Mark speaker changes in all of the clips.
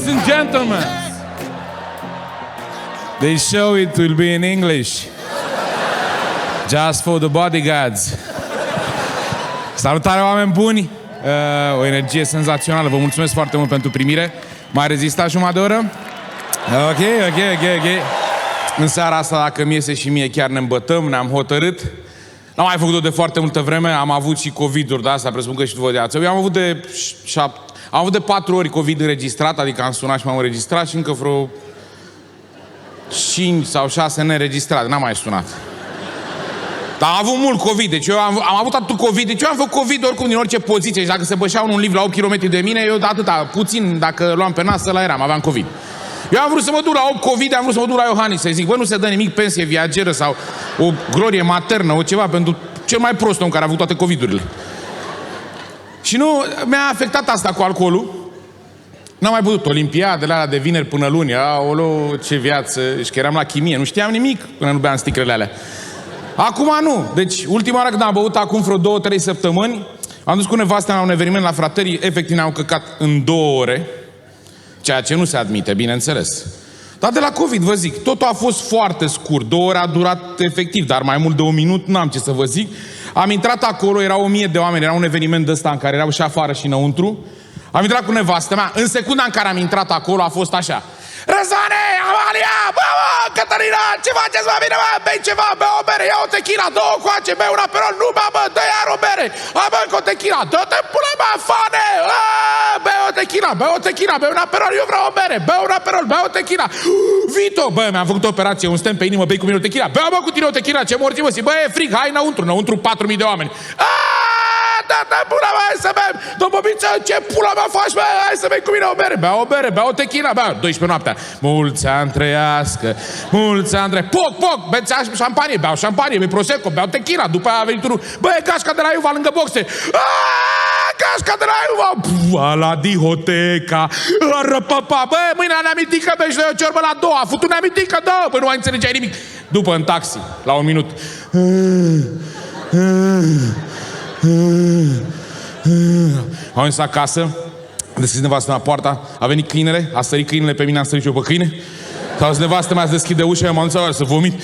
Speaker 1: and gentlemen, this show it will be in English. Just for the bodyguards. Salutare, oameni buni! O energie senzațională. Vă mulțumesc foarte mult pentru primire. Mai rezistat jumătate de oră? Ok. În seara asta, dacă mi iese și mie, chiar ne îmbătăm, ne-am hotărât. N-am mai făcut-o de foarte multă vreme. Am avut și COVID-uri de asta, presupun că și vă de ață. Eu am avut de 4 ori COVID înregistrat, adică am sunat și m-am înregistrat și încă vreo 5 sau 6 neregistrate. N-am mai sunat. Dar am avut mult COVID, deci eu am avut atât COVID, deci eu am făcut COVID oricum din orice poziție și dacă se bășea un lift la 8 km de mine, eu atâta, puțin, dacă luam pe nas, ăla eram, aveam COVID. Eu am vrut să mă duc la 8 COVID, am vrut să mă duc la Iohannis, să zic, bă, nu se dă nimic, pensie viageră sau o glorie maternă, o ceva pentru cel mai prost om care a avut toate COVID-urile. Și nu, mi-a afectat asta cu alcoolul. N-am mai putut, olimpiadele alea de vineri până luni, aoleu, ce viață, și că eram la chimie, nu știam nimic până nu beam sticlele alea. Acum nu. Deci, ultima oară când am băut, acum vreo 2-3 săptămâni, am dus cu nevastea la un eveniment la Fraterii, efectiv ne-am căcat în 2 ore, ceea ce nu se admite, bineînțeles. Dar de la COVID, vă zic, totul a fost foarte scurt. 2 ore a durat efectiv, dar mai mult de 1 minut n-am ce să vă zic. Am intrat acolo, erau 1000 de oameni, era un eveniment de ăsta în care erau și afară și înăuntru. Am intrat cu nevastea mea. În secunda în care am intrat acolo a fost așa: Răzvane, Amalia, bă, Cătălina, ce faceți, mă, bine, mă, bei ceva, bea o bere, ia o tequila, dă-o coace, bea un aperol, nu, bă, dă iar o bere, bă, încă o tequila, dă-te, pune, bă, fane, bea o tequila, bea un aperol, eu vreau o bere, bea un aperol, bea o tequila, Vito, bă, mi-am făcut o operație, un stem pe inimă, bei cu mine o tequila, bea, bă, cu tine o tequila, ce morți, mă, bă, e frig, hai înăuntru 4.000 de oameni. Da, pula mea, hai să bem! Dombobiță, ce pula mea faci, bă? Hai să bei cu mine o bere! Bea o tequila, bea 12 noaptea. Mulți ani trăiască, mulți ani trăiască. Poc, beți șampanie, beau șampanie, bei prosecco, beau tequila. După aia a venit unul, bă, e gașca de la Iuva lângă boxe. Gașca de la Iuva! La dihoteca! Răpăpa! Bă, mâine neamitică, bă, și dă o ciorbă la 2. A făcut neamitică, da! Bă, nu mai înțelegeai nimic. După, în taxi, la 1 minut. Am ajuns acasă, a deschis nevastă mea poarta, a venit câinele, a sărit câinele pe mine, am sărit și eu pe câine. S-a dus nevastă mea să deschide ușa, eu m-am dus să vomit.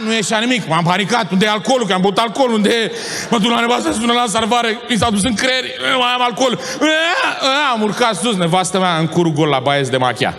Speaker 1: Nu ieșea nimic, m-am panicat, unde e alcoolul, că am băut alcool, unde e... Mă duc la nevastă, sună la salvare, mi s-a dus în creier, mai am alcool. Am urcat sus, nevastă mea în curul gol la Baez de Machia.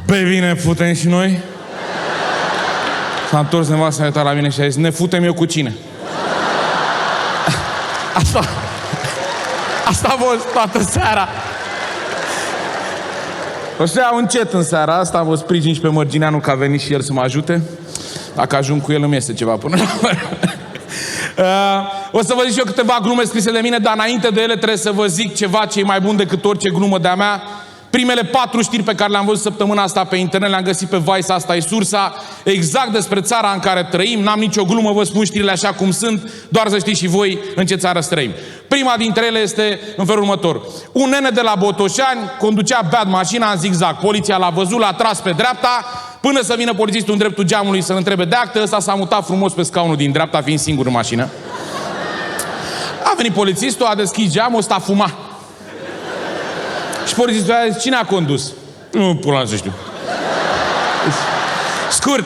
Speaker 1: Be bine, putem și noi? S-a întors nevastă, a uitat la mine și a zis, ne futem eu cu cine? Asta a fost toată seara. O să iau încet în seara asta, vă sprijin și pe Mărgineanu că a venit și el să mă ajute. Dacă ajung cu el îmi iese ceva până la urmă. O să vă zic și eu câteva glume scrise de mine, dar înainte de ele trebuie să vă zic ceva ce e mai bun decât orice glumă de-a mea. Primele 4 știri pe care le-am văzut săptămâna asta pe internet le-am găsit pe Vice, asta e sursa, exact despre țara în care trăim. N-am nicio glumă, vă spun știrile așa cum sunt, doar să știți și voi în ce țară trăim. Prima dintre ele este în felul următor. Un nene de la Botoșani conducea beat mașina în zigzag. Poliția l-a văzut, l-a tras pe dreapta, până să vină polițistul în dreptul geamului să-l întrebe de acte. Ăsta s-a mutat frumos pe scaunul din dreapta, fiind singur în mașină. A venit polițistul, a deschis geamul, ăsta fuma. Și polițistul a zis, cine a condus? Nu, pula să știu. Scurt,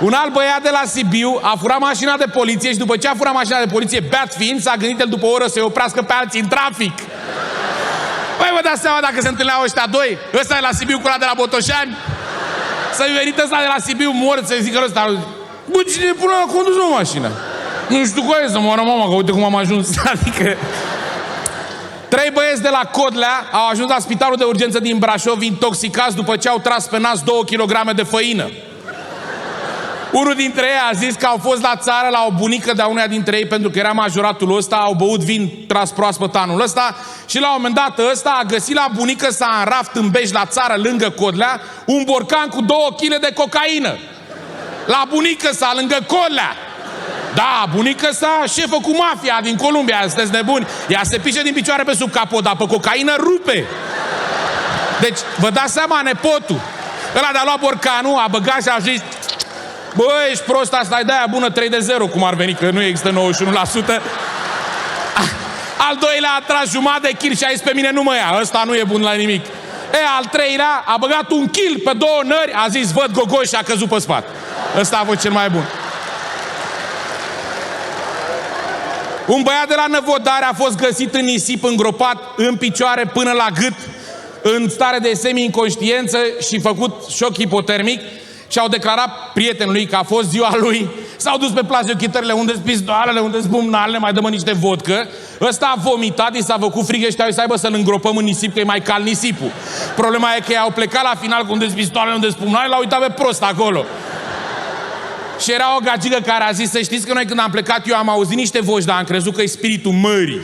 Speaker 1: un alt băiat de la Sibiu a furat mașina de poliție și după ce a furat mașina de poliție, beat fiind, s-a gândit el după o oră să-i oprească pe alții în trafic. Păi vă dați seama dacă se întâlneau ăștia doi? Ăsta e la Sibiu cu ăla de la Botoșani? Să-i venit ăsta de la Sibiu mort, să-i zică ăsta, bă, cine până a condus o mașină? Nu știu care să moară mama, că uite cum am ajuns. Adică... 3 băieți de la Codlea au ajuns la spitalul de urgență din Brașov intoxicați după ce au tras pe nas 2 kg de făină. Unul dintre ei a zis că au fost la țară la o bunică de-a uneia dintre ei pentru că era majoratul ăsta, au băut vin tras proaspăt anul ăsta și la un moment dat ăsta a găsit la bunică sa în raft în Bej la țară, lângă Codlea, un borcan cu 2 kg de cocaină. La bunică sa, lângă Codlea. Da, bunica sa, șefă cu mafia din Columbia, sunteți nebuni. Ea se pișe din picioare pe sub capot, dar pe cocaină rupe. Deci, vă dați seama, nepotul. Ăla de-a luat borcanul, a băgat și a zis: bă, ești prost, asta e de-aia bună 3-0, cum ar veni, că nu există 91%. Al doilea a tras jumătate de kil și a zis: pe mine nu mă ia, ăsta nu e bun la nimic. Al treilea a băgat 1 kil pe 2 nări, a zis: văd gogoși și a căzut pe spate. Ăsta a fost cel mai bun. Un băiat de la Năvodare a fost găsit în nisip, îngropat în picioare până la gât, în stare de semi-inconștiență și făcut șoc hipotermic, și au declarat prietenului că a fost ziua lui. S-au dus pe plajă chitările, unde-s pistoalele, unde-s bumnalele, mai dă-mă niște vodcă. Ăsta a vomitat, i s-a făcut frig, ăștia să aibă să-l îngropăm în nisip, că e mai cald nisipul. Problema e că ei au plecat la final cu unde-s pistoalele, unde-s bumnalele, l-au uitat pe prost acolo. Și era o gagică care a zis: să știți că noi când am plecat eu am auzit niște voci, dar am crezut că e spiritul mării.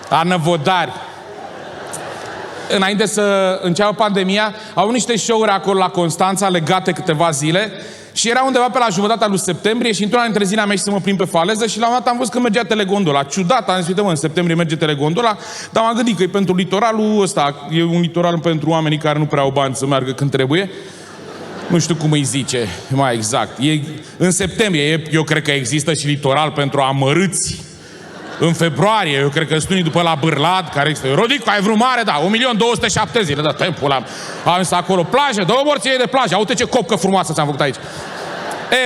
Speaker 1: La Năvodari. Înainte să înceapă pandemia, au niște show-uri acolo la Constanța, legate câteva zile, și era undeva pe la jumătatea lui septembrie și într-una dintre zile am ieșit să mă plimb pe faleză și la un moment dat am văzut că mergea telegondola. Ciudat, am zis: uite mă, în septembrie merge telegondola, dar m-am gândit că e pentru litoralul ăsta, e un litoral pentru oamenii care nu prea au bani să meargă când trebuie. Nu știu cum îi zice mai exact. E în septembrie, eu cred că există și litoral pentru amărâți. În februarie, eu cred că sunt unii după la Bârlad, care există. Rodic, ai vrut mare? Da, 1.270.000. Da, timpul ăla. Am zis acolo, plajă, dă o morție de plajă. Uite ce copcă frumoasă ți-am făcut aici.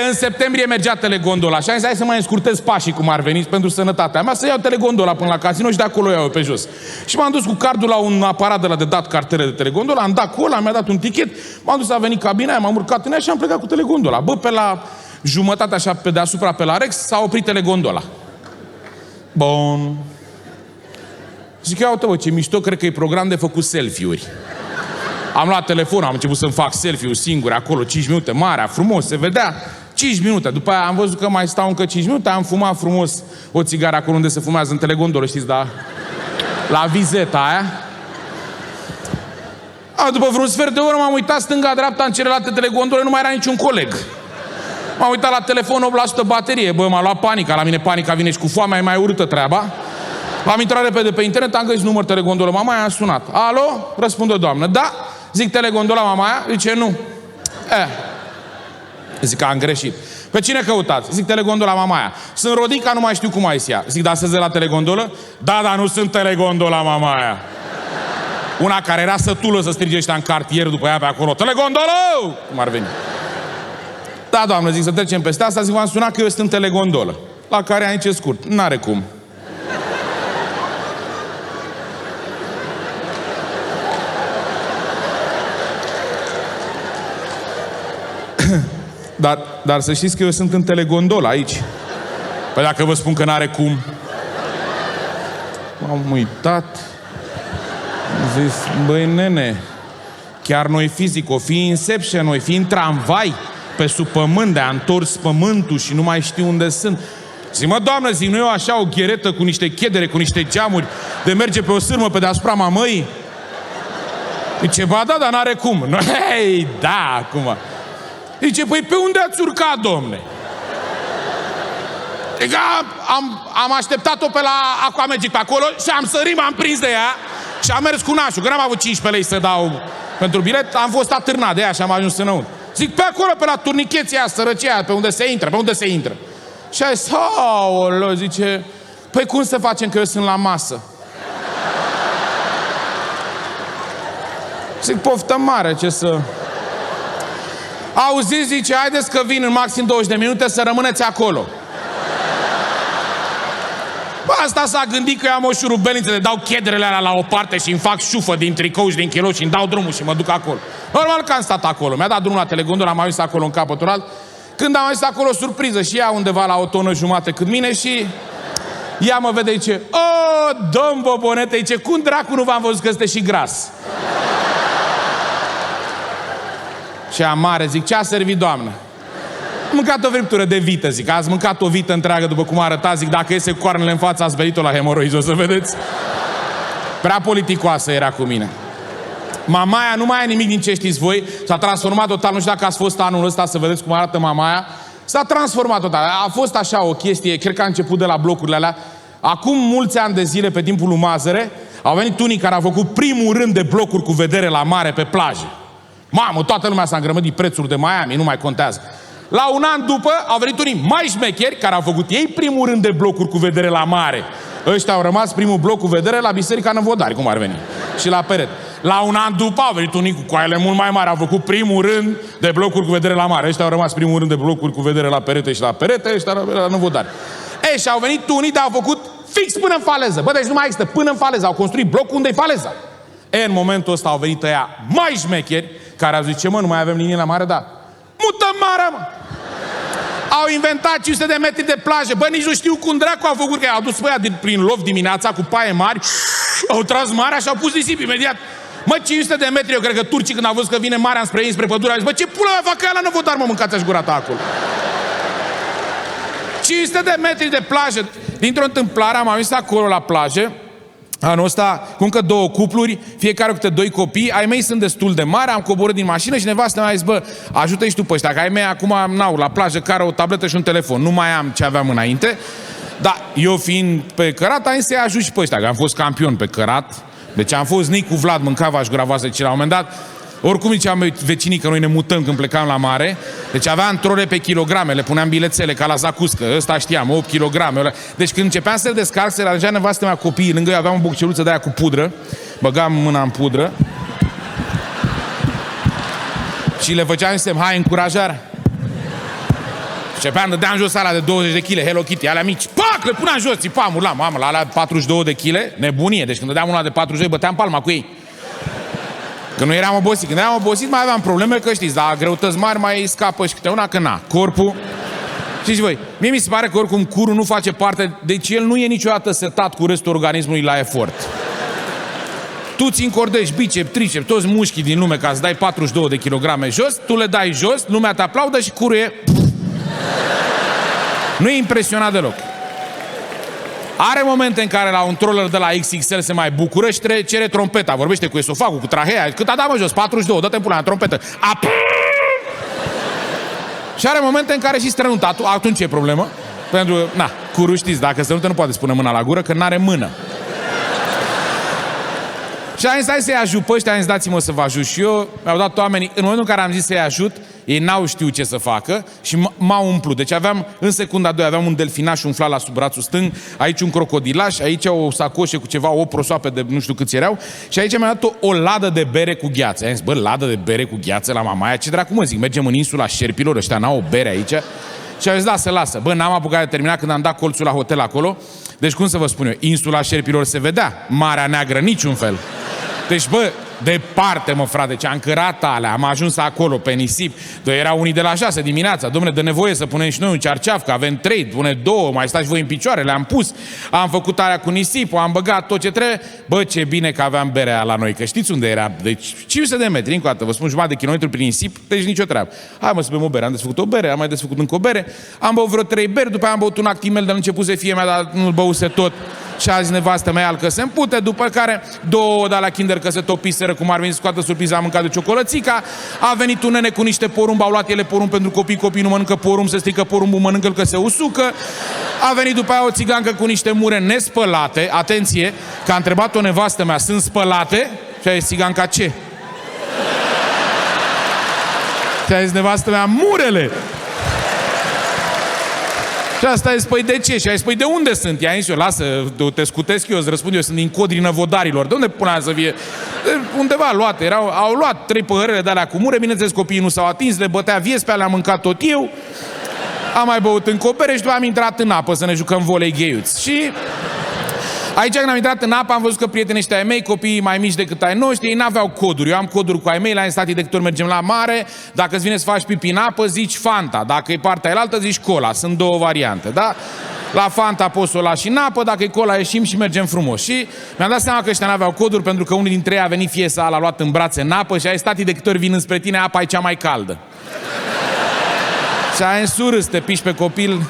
Speaker 1: În septembrie mergea telegondola și am zis: hai să mai înscurtez pașii cum ar veni pentru sănătatea mea, să iau telegondola până la casino și de acolo iau eu pe jos. Și m-am dus cu cardul la un aparat de la de dat cartele de telegondola, am dat cu ăla, mi-a dat un tichet, m-am dus, a venit cabina aia, m-am urcat în ea și am plecat cu telegondola. Bă, pe la jumătate așa pe deasupra, pe la Rex, s-a oprit telegondola. Bun. Zic: ia uite, bă, ce mișto, cred că e program de făcut selfie-uri. Am luat telefonul, am început să-mi fac selfie-uri singur acolo, 5 minute, marea, frumos, se vedea. 5 minute. După aia am văzut că mai stau încă 5 minute, am fumat frumos o țigară acolo unde se fumează, în telegondolă, știți, da? La vizeta aia. După vreun sfert de oră m-am uitat stânga-dreapta în celelalte telegondole, nu mai era niciun coleg. M-am uitat la telefon, 8% baterie. Bă, m-a luat panica, la mine panica vine și cu foamea, e mai urâtă treaba. Am intrat repede pe internet, am găsit număr telegondolă Mamaia, am sunat. Alo? Răspunde o doamnă. Da? Zic: telegondola Mamaia? Zice: nu. Zic că am greșit. Pe cine căutați? Zic: telegondola Mamaia. Sunt Rodica, nu mai știu cum ai să ia. Zic: da, să la telegondolă? Da, dar nu sunt telegondola Mamaia. Una care era sătulă să strige ăștia în cartier după ea pe acolo: telegondolă! Cum ar veni? Da, doamnă, zic, să trecem peste asta. Zic: v-am sunat că eu sunt în telegondolă. La care aici e scurt: n-are cum. Dar să știți că eu sunt în telegondolă aici. Păi dacă vă spun că n-are cum. M-am uitat. Am zis: băi, nene, chiar noi fizic, o fi Inception, noi fi în tramvai pe sub pământ, de a întors pământul și nu mai știu unde sunt. Zic: mă, doamnă, zic, nu e așa o gheretă cu niște chedere, cu niște geamuri, de merge pe o sârmă pe deasupra mamăii? Zice: ba da, dar n-are cum. Hei, da, acum. Zice: păi pe unde ați urcat, domne? Zic: am așteptat-o pe la Aquamagic pe acolo și am sărit, m-am prins de ea și am mers cu nașul, că n-am avut 15 lei să dau pentru bilet, am fost atârnat de ea și am ajuns înăuntru. Zic: pe acolo, pe la turnicheția sărăcia, pe unde se intră, pe unde se intră. Și a zis: aoleu, zice: păi cum să facem că eu sunt la masă? Zic: poftă mare, ce să... Auziți, zice, haideți că vin în maxim 20 de minute, să rămâneți acolo. Bă, asta s-a gândit că eu am o șurubelniță, le dau chedrele alea la o parte și îmi fac șufă din tricou și din chilot și îmi dau drumul și mă duc acolo. Normal că am stat acolo. Mi-a dat drumul la telegondolă, am ajuns acolo în capătul alt. Când am ajuns acolo, surpriză, și ea undeva la o tonă jumate cât mine și... ea mă vede, zice: o, domn Bobonete, zice, cum dracu nu v-am văzut că sunteți și gras? Și Și a mare, zic, ce a servit, doamnă? Am mâncat o friptură de vită, zic. Ați mâncat o vită întreagă după cum arăta, zic, dacă iese cu coarnele în față, ați venit-o la hemoroizi, o să vedeți. Prea politicoasă era cu mine. Mamaia nu mai e nimic din ce știți voi. S-a transformat total, nu știu dacă ați fost anul ăsta să vedeți cum arată Mamaia. S-a transformat total. A fost așa o chestie, cred că a început de la blocurile alea. Acum mulți ani de zile, pe timpul lui Mazăre, au venit unii care au făcut primul rând de blocuri cu vedere la mare pe plajă. Mamă, toată lumea s-a îngrămădit prețuri de Miami, nu mai contează. La un an după au venit unii mai șmecheri care au făcut ei primul rând de blocuri cu vedere la mare. Ăștia au rămas primul bloc cu vedere la Biserica Năvodari, cum ar veni. Și la perete. La un an după au venit unii cu coaiele mult mai mari, au făcut primul rând de blocuri cu vedere la mare. Ăștia au rămas primul rând de blocuri cu vedere la perete și la perete, ăștia la Năvodari. Ei, și au venit unii, dar au făcut fix până în faleză. Bă, deci nu mai există, până în faleză. Au construit blocul unde e faleza. În momentul ăsta au venit ăia mai șmecheri, care au zis, ce mă, nu mai avem linie la mare, da. Mută marea, mă! Au inventat 500 de metri de plajă. Bă, nici nu știu cum dracu au făcut, că au dus pe aia prin loft dimineața cu paie mari, au tras marea și au pus nisip imediat. Mă, 500 de metri, eu cred că turcii când au văzut că vine marea înspre ei, spre pădure, au zis, bă, ce pula mea fac aia la Năvodar, mă, mâncați-aș gura ta acolo. 500 de metri de plajă. Dintr-o întâmplare am ajuns acolo la plajă, anul ăsta, cu încă 2 cupluri, fiecare cu câte 2 copii, ai mei sunt destul de mari, am coborât din mașină și nevastă mea a zis, bă, ajută-i și tu pe ăștia, că ai mei acum n-au la plajă care o tabletă și un telefon, nu mai am ce aveam înainte, dar eu fiind pe cărat, am zis să-i ajut și pe ăștia, că am fost campion pe cărat, deci am fost Nicu Vlad, mâncava și gura voastră, ce la un moment dat, oricum ziceam vecinii că noi ne mutăm când plecam la mare, deci aveam trole pe kilograme, le puneam bilețele ca la zacuscă, ăsta știam, 8 kg. Deci când începeam să-l descarc, se alegea nevastă mea copiii, lângă eu aveam o bocceluță de aia cu pudră, băgam mâna în pudră și le făceam semn, hai, încurajare. Începeam, dădeam jos alea de 20 de kg, Hello Kitty, alea mici, pac, le puneam jos, țipam, urlam, mamă, la alea 42 de kg, nebunie, deci când dădeam una de 42, băteam palma cu ei. Că nu eram obosit. Când eram obosit mai aveam probleme, că știți, la greutăți mari mai scapă și câte una, că na, corpul. Știți voi, mie mi se pare că oricum curul nu face parte, deci el nu e niciodată setat cu restul organismului la efort. Tu ți încordești bicep, tricep, toți mușchii din lume ca să dai 42 de kilograme jos, tu le dai jos, lumea te aplaudă și curul e... Nu e impresionat deloc. Are momente în care la un troller de la XXL se mai bucură și cere trompeta. Vorbește cu esofagul, cu trahea. Cât a dat, mă, jos? 42. Dă-te-mi pula, trompetă. Și are momente în care și strănută. Atunci e problemă. Pentru, na, curul știți, dacă strănută nu poate spune mâna la gură, că n-are mână. Și am zis, hai să-i ajut pe ăștia, am zis, dați-mă să vă ajut. Și eu, mi-au dat oamenii, în momentul în care am zis să-i ajut, ei n-au știut ce să facă și m-au umplut. Deci aveam, în secunda 2, aveam un delfinaș umflat la sub brațul stâng, aici un crocodilaș, aici o sacoșe cu ceva, o prosoape de nu știu câți erau și aici mi-a dat o ladă de bere cu gheață. Am zis, bă, ladă de bere cu gheață la Mamaia? Ce dracu, mă, zic, mergem în insula Șerpilor, ăștia n-au o bere aici? Și am zis, lasă. Bă, n-am apucat de terminat când am dat colțul la hotel acolo. Deci, cum să vă spun eu, insula Șerpilor se vedea, Marea Neagră niciun fel. Deci, bă, departe, mă, frate, ce am cărat alea, am ajuns acolo, pe nisip. Erau unii de la 6 dimineața, dom'le, de nevoie să punem și noi un cearceaf, că avem 3, pune 2, mai stați voi în picioare, le-am pus. Am făcut alea cu nisip, am băgat tot ce trebuie. Bă, ce bine că aveam berea la noi, că știți unde era? Deci 500 de metri, încă o dată, vă spun, jumătate de kilometru prin nisip, deci nicio treabă. Hai, mă, să bem o bere, am desfăcut o bere, am mai desfăcut încă o bere, am băut vreo 3 beri, după aia am băut un Actimel de la începuse fie mea, dar nu-l băuse tot. Și azi nevastă mea că se împute, după care 2 de la Kinder că se topiseră, cum ar veni, scoată surpriza, am mâncat de ciocolățica, a venit un nene cu niște porumb, au luat ele porumb pentru copii, copiii nu mănâncă porumb, se strică porumbul, mănâncă-l că se usucă, a venit după aia o țigancă cu niște mure nespălate, atenție, că a întrebat o nevastă mea, sunt spălate? Și a zis țiganca, ce? Și a zis nevastă mea, murele! Și asta zis, păi de ce? Și a zis, păi de unde sunt? I-a zis eu, lasă, te scutesc eu, îți răspund eu, sunt din Codrii Năvodarilor. De unde până să fie? Undeva luate, au luat 3 păhărele de alea cu mure, bineînțeles copiii nu s-au atins, le bătea viespea, le-am mâncat tot eu, am mai băut în copere și după am intrat în apă să ne jucăm volei gheiuți. Și aici când am intrat în apă am văzut că prietenii ăștia ai mei, copiii mai mici decât ai noștri, ei n-aveau coduri. Eu am coduri cu ai mei, la instații de câte ori mergem la mare, dacă îți vine să faci pipi în apă, zici Fanta, dacă e partea elaltă, zici Cola. Sunt 2 variante, da? La Fanta poți să o lași în apă, dacă e cola ieșim și mergem frumos. Și mi-am dat seama că ăștia n-aveau coduri, pentru că unul dintre ei a venit fiesa, l-a luat în brațe în apă și a zis: tati, de câte ori vin înspre tine, apa e cea mai caldă. Și a însurâs, te piși pe copil.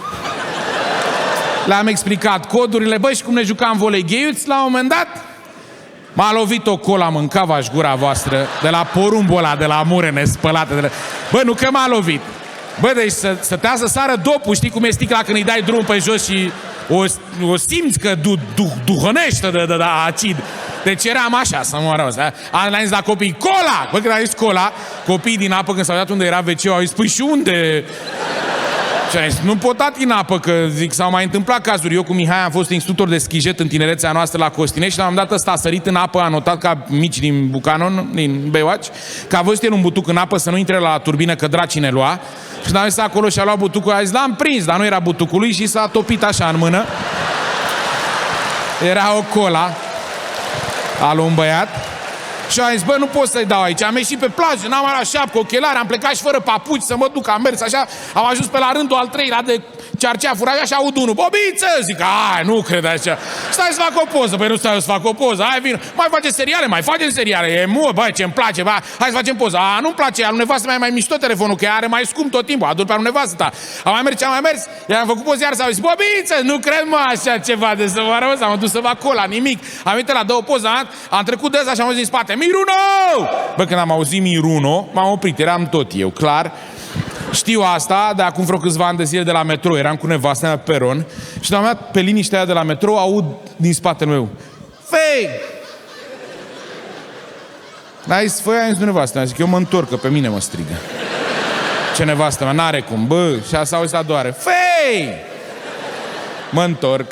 Speaker 1: Le-am explicat codurile, băi, și cum ne jucam voleigheiuți, la un moment dat m-a lovit o cola, mâncava-și gura voastră, de la porumbul ăla, de la mure nespălate. Bă, nu că m-a lovit. Bă, deci stătea să sară dopul, știi cum e sticla când îi dai drum pe jos și o simți că duhănește de acid. Deci eram așa, să mă rău. Am zis la copii: cola! Bă, când a zis cola, copiii din apă, când s-au dat unde era WC-ul, au zis: păi și unde? Și am zis: nu pot da în apă, că zic, s-au mai întâmplat cazuri. Eu cu Mihai am fost instructor de schijet în tinerețea noastră la Costinești și la un moment dat ăsta a sărit în apă, a notat ca mici din Bucanon, din Baywatch, că a văzut el un butuc în apă să nu intre la turbină, că dracii ne lua. Și a mers acolo și a luat butucul, a zis: l-am prins, dar nu era butucul lui și s-a topit așa în mână. Era o cola al un băiat. Și am zis: bă, nu pot să-i dau aici. Am ieșit pe plajă, n-am mai luat șapcă, ochelari, am plecat și fără papuci să mă duc, am mers așa. Am ajuns pe la rândul al treilea de cearceafuri, așa, și aud unul: Bobiță! Zic: ai, nu cred așa. Stai să fac o poză. Păi nu stai să fac o poză. Hai, vin. Mai face seriale, mai facem seriale. E mult, băi, ce-mi place, bă. Hai să facem poză. A, nu-mi place, al nevastă mai mișto telefonul, că are mai scump tot timpul. Adul pe al nevastă ta. Am mai mers. I-am făcut poză, iar s-au zis: Bobiță, nu cred, mă, așa ceva de să vă arăt. Am dus să fac cola, nimic. Am venit la două poze, am trecut de ăsta și am auzit în spate: Miruno! Bă, când am auzit Miruno, m-am oprit, eram tot eu, clar. Știu asta, de acum vreo câțiva ani de zile de la metrou, eram cu nevastă mea pe peron și la un moment dat, pe liniștea aia de la metrou, aud din spatele meu: Fei! Ai zis: făi, ai zis nevastă mea. Zic: eu mă întorc, că pe mine mă strigă. Ce nevastă mea? N-are cum, bă. Și asta auzi la doare: Fei! Mă întorc.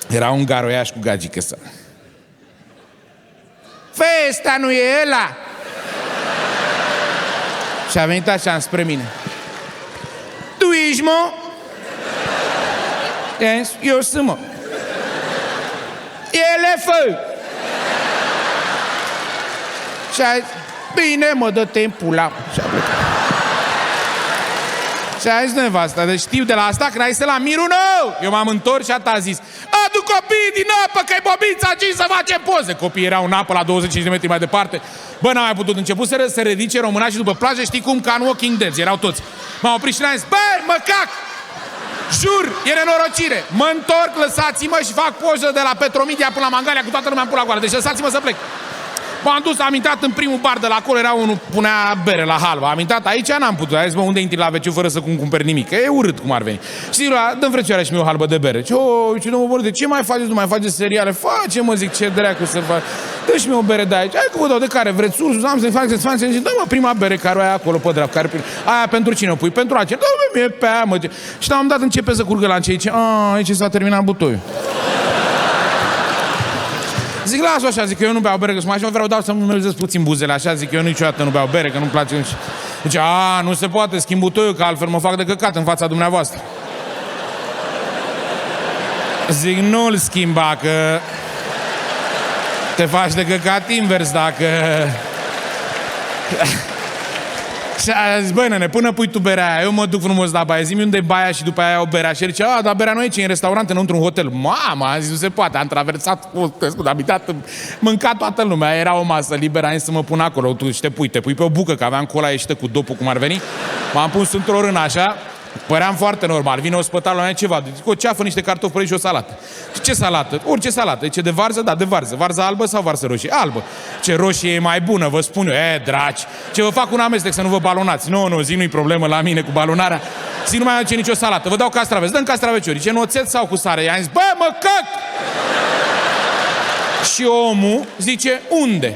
Speaker 1: Era un garoiaș cu gagică sa. Fei, ăsta nu e ăla! Și a venit așa spre mine: tu ești, mă? Eu sunt, mă. Ele, fă! Și a zis: bine, mă, dă-te în pula. Și a plecat. Și a zis nevasta: deci știu de la asta, când a zis la Miruno, eu m-am întors și a zis: adu copiii din apă, că-i Bobița aici să facem poze. Copiii erau în apă la 25 de metri mai departe. Bă, n-am mai putut. Început să se ridice românașii după plajă, știi cum, ca în Walking Dead, erau toți. M-am oprit și le-am zis: băi, mă cac! Jur, e nenorocire. Mă întorc, lăsați-mă și fac poză de la Petromedia până la Mangalia cu toată lumea în pula goală. Deci lăsați-mă să plec. M-am dus, am intrat în primul bar de la acolo, era unul, punea bere la halba. Am intrat aici, n-am putut. A zis: bă, unde intri la WC fără să cumperi nimic? Că e urât cum ar veni. Și zic: dă-mi frățioarea și mie o halbă de bere. Ce domnul, de ce mai faceți? Nu mai faceți seriale? Face, mă, zic, ce dracu să fac. Dă-și mie o bere de aici. Hai că vă dau, de care vreți? Ursus, am să-i fac, să-ți fac. Zic: dă, mă, prima bere care o ai acolo pe dreapta. Aia pentru cine o pui? Pentru aceea. Dă-mă mie pe aia, mă. Și la un dat începe să curgă la ce zice: aici s-a terminat butoiul. Zic: las-o așa, zic că eu nu beau bere, că sunt așa, vreau doar să-mi melzesc puțin buzele, așa, zic că eu niciodată nu beau bere, că nu-mi place. Zice: nu se poate, schimb butoiul, că altfel mă fac de căcat în fața dumneavoastră. Zic: nu-l schimba, că te faci de căcat invers dacă... Și a zis: băi, nene, până pui tu berea aia, eu mă duc frumos la baie, zi-mi unde e baia și după aia o berea. Și el zice: dar berea nu e, ce e în restaurant, înăuntru un hotel. Mama, a zis: nu se poate, am traversat, am habitat, mâncat toată lumea, era o masă liberă, am zis să mă pun acolo, tu și te pui pe o bucă, că aveam cola ieșită cu dopul, cum ar veni. M-am pus într-o rână așa, păream foarte normal, vine ospătarul la mine, ceva, zic: o ceafă, niște cartofi prăjiți și o salată. Și ce salată? Orice salată. Ce de varză? Da, de varză. Varză albă sau varză roșie? Albă. Ce roșie e mai bună, vă spun eu. Draci. Ce vă fac un amestec să nu vă balonați? Nu, zi, nu-i problemă la mine cu balonarea. Zi, nu mai face nicio salată. Vă dau castraveți. Dăm castraveciori. Ce, în oțet sau cu sare? I-am zis: bă, mă căc! Și omul zice: unde?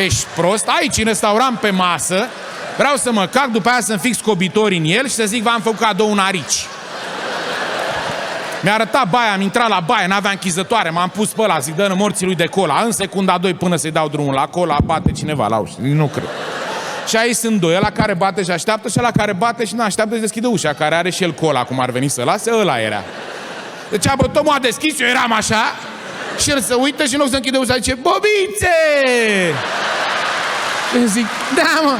Speaker 1: Ești prost? Aici, în restaurant, pe masă. Vreau să mă cac, după aia să-mi fix cobitori în el și să zic: v-am făcut cadou un arici. Mi-a arătat baia, am intrat la baie, n-avea închizătoare, m-am pus pe ăla, zic: dă-nă morții lui de cola. În secunda 2, până să-i dau drumul la cola, bate cineva la ușă. Nu cred. Și aici sunt doi, ăla care bate și așteaptă și ăla care bate și n-așteaptă și deschide ușa, care are și el cola, cum ar veni să lase, ăla era. Deci, bă, Tomu a deschis, eu eram așa și el se uită și în loc să închide ușa, zice: Bobițe! Și zic: da, mă.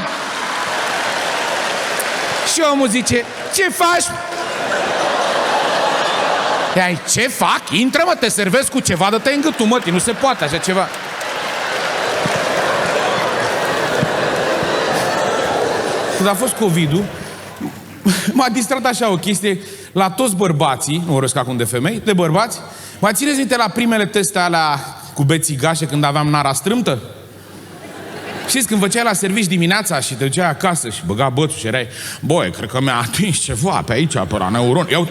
Speaker 1: Și omul zice: ce faci? Ai, ce fac? Intră, mă, te servesc cu ceva, dă-te în gâtul, mă, nu se poate așa ceva. Când a fost COVID-ul, m-a distrat așa o chestie la toți bărbații, nu vorbesc acum de femei, de bărbați. Mai țineți minte la primele teste alea cu bețigașe când aveam nara strâmtă? Știți, când făceai la servici dimineața și te duceai acasă și băga bățul și erai, băi, cred că mi-a atins ceva pe aici, pe la neuron. Eu,